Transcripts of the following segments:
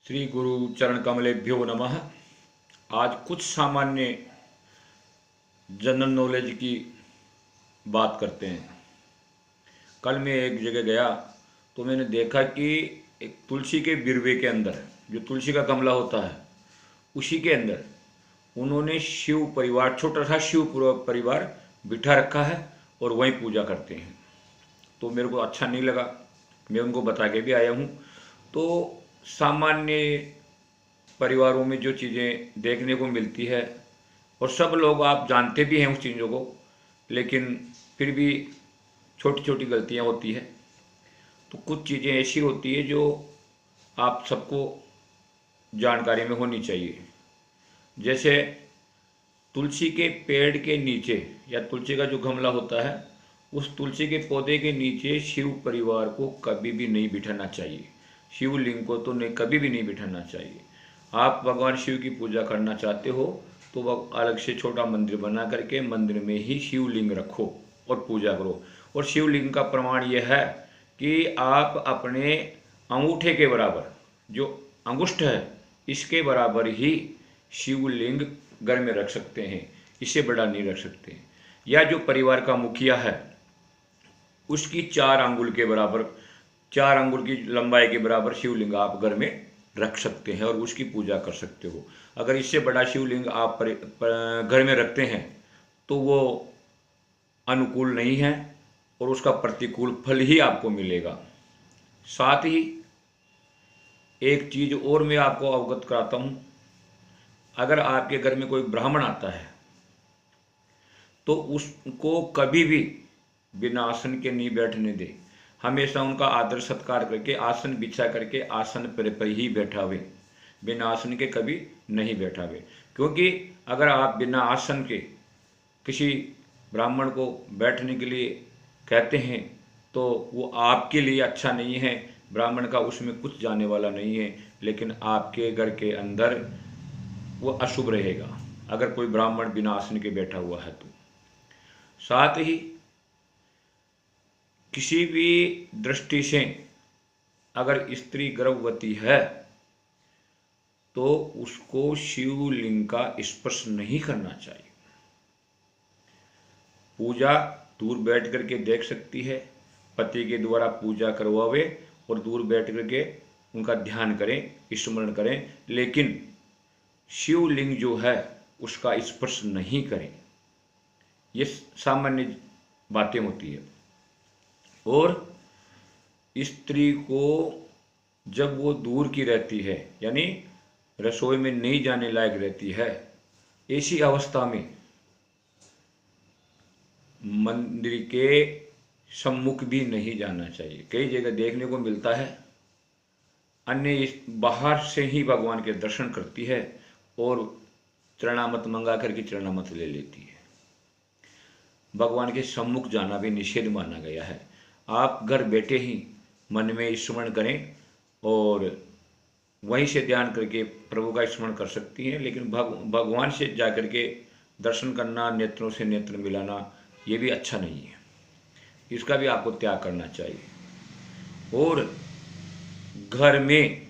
श्री गुरु चरण कमलेभ्यो नमः। आज कुछ सामान्य जनरल नॉलेज की बात करते हैं। कल मैं एक जगह गया तो मैंने देखा कि एक तुलसी के बिरवे के अंदर जो तुलसी का गमला होता है उसी के अंदर उन्होंने शिव परिवार, छोटा सा शिव परिवार बिठा रखा है और वहीं पूजा करते हैं। तो मेरे को अच्छा नहीं लगा, मैं उनको बता के भी आया हूँ। तो सामान्य परिवारों में जो चीज़ें देखने को मिलती है और सब लोग आप जानते भी हैं उस चीज़ों को, लेकिन फिर भी छोटी छोटी गलतियाँ होती है। तो कुछ चीज़ें ऐसी होती है जो आप सबको जानकारी में होनी चाहिए। जैसे तुलसी के पेड़ के नीचे या तुलसी का जो गमला होता है उस तुलसी के पौधे के नीचे शिव परिवार को कभी भी नहीं बिठाना चाहिए। शिवलिंग को तो नहीं, कभी भी नहीं बिठाना चाहिए। आप भगवान शिव की पूजा करना चाहते हो तो वह अलग से छोटा मंदिर बना करके मंदिर में ही शिवलिंग रखो और पूजा करो। और शिवलिंग का प्रमाण यह है कि आप अपने अंगूठे के बराबर, जो अंगुष्ठ है इसके बराबर ही शिवलिंग घर में रख सकते हैं, इससे बड़ा नहीं रख सकते। या जो परिवार का मुखिया है उसकी 4 अंगुल के बराबर, 4 अंगुल की लंबाई के बराबर शिवलिंग आप घर में रख सकते हैं और उसकी पूजा कर सकते हो। अगर इससे बड़ा शिवलिंग आप घर में रखते हैं तो वो अनुकूल नहीं है और उसका प्रतिकूल फल ही आपको मिलेगा। साथ ही एक चीज़ और मैं आपको अवगत कराता हूँ। अगर आपके घर में कोई ब्राह्मण आता है तो उसको कभी भी बिना आसन के नहीं बैठने दे। हमेशा उनका आदर सत्कार करके आसन बिछा करके आसन पर ही बैठावे, बिना आसन के कभी नहीं बैठावे। क्योंकि अगर आप बिना आसन के किसी ब्राह्मण को बैठने के लिए कहते हैं तो वो आपके लिए अच्छा नहीं है, ब्राह्मण का उसमें कुछ जाने वाला नहीं है, लेकिन आपके घर के अंदर वो अशुभ रहेगा अगर कोई ब्राह्मण बिना आसन के बैठा हुआ है तो। साथ ही किसी भी दृष्टि से अगर स्त्री गर्भवती है तो उसको शिवलिंग का स्पर्श नहीं करना चाहिए। पूजा दूर बैठ करके देख सकती है, पति के द्वारा पूजा करवावे और दूर बैठ करके उनका ध्यान करें, स्मरण करें, लेकिन शिवलिंग जो है उसका स्पर्श नहीं करें। ये सामान्य बातें होती है। और स्त्री को जब वो दूर की रहती है, यानी रसोई में नहीं जाने लायक रहती है, ऐसी अवस्था में मंदिर के सम्मुख भी नहीं जाना चाहिए। कई जगह देखने को मिलता है अन्य बाहर से ही भगवान के दर्शन करती है और चरणामत मंगा करके चरणामत ले लेती है। भगवान के सम्मुख जाना भी निषेध माना गया है। आप घर बैठे ही मन में स्मरण करें और वहीं से ध्यान करके प्रभु का स्मरण कर सकती हैं, लेकिन भगवान से जा कर के दर्शन करना, नेत्रों से नेत्र मिलाना, ये भी अच्छा नहीं है। इसका भी आपको त्याग करना चाहिए। और घर में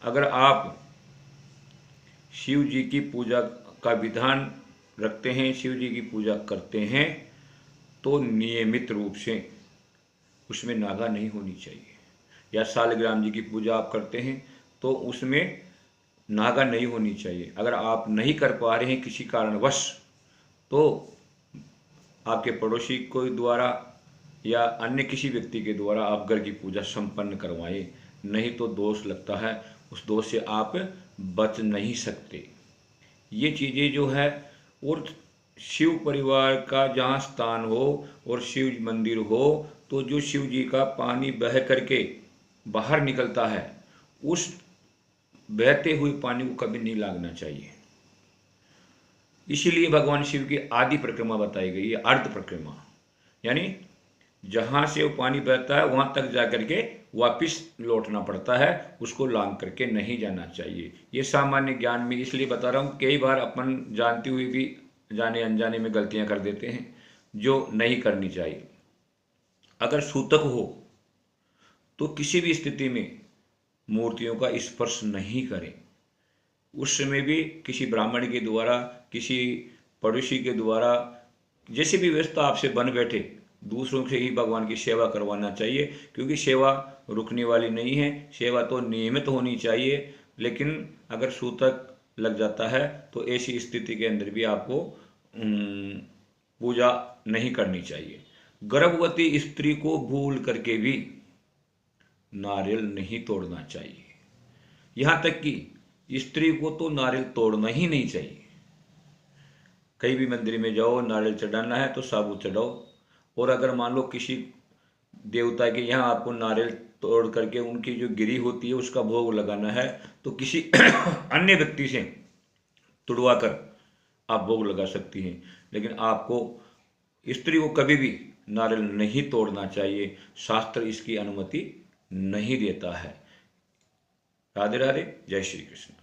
अगर आप शिव जी की पूजा का विधान रखते हैं, शिव जी की पूजा करते हैं, तो नियमित रूप से उसमें नागा नहीं होनी चाहिए। या शालिग्राम जी की पूजा आप करते हैं तो उसमें नागा नहीं होनी चाहिए। अगर आप नहीं कर पा रहे हैं किसी कारणवश तो आपके पड़ोसी कोई द्वारा या अन्य किसी व्यक्ति के द्वारा आप घर की पूजा संपन्न करवाएं, नहीं तो दोष लगता है, उस दोष से आप बच नहीं सकते। ये चीज़ें जो है, और शिव परिवार का जहाँ स्थान हो और शिव मंदिर हो तो जो शिव जी का पानी बह करके बाहर निकलता है उस बहते हुए पानी को कभी नहीं लागना चाहिए। इसीलिए भगवान शिव की आदि परिक्रमा बताई गई है, अर्ध परिक्रमा, यानी जहाँ से वो पानी बहता है वहाँ तक जा करके वापिस लौटना पड़ता है, उसको लांग करके नहीं जाना चाहिए। ये सामान्य ज्ञान में इसलिए बता रहा हूँ, कई बार अपन जानते हुए भी जाने अनजाने में गलतियाँ कर देते हैं जो नहीं करनी चाहिए। अगर सूतक हो तो किसी भी स्थिति में मूर्तियों का स्पर्श नहीं करें। उस समय भी किसी ब्राह्मण के द्वारा, किसी पड़ोसी के द्वारा, जैसे भी व्यवस्था आपसे बन बैठे, दूसरों से ही भगवान की सेवा करवाना चाहिए, क्योंकि सेवा रुकने वाली नहीं है। सेवा तो नियमित होनी चाहिए, लेकिन अगर सूतक लग जाता है तो ऐसी स्थिति के अंदर भी आपको पूजा नहीं करनी चाहिए। गर्भवती स्त्री को भूल करके भी नारियल नहीं तोड़ना चाहिए। यहाँ तक कि स्त्री को तो नारियल तोड़ना ही नहीं चाहिए। कहीं भी मंदिर में जाओ, नारियल चढ़ाना है तो साबुत चढ़ाओ। और अगर मान लो किसी देवता के यहाँ आपको नारियल तोड़ करके उनकी जो गिरी होती है उसका भोग लगाना है, तो किसी अन्य व्यक्ति से तुड़वा कर आप भोग लगा सकती हैं। लेकिन आपको, स्त्री को कभी भी नारियल नहीं तोड़ना चाहिए। शास्त्र इसकी अनुमति नहीं देता है। राधे राधे, जय श्री कृष्ण।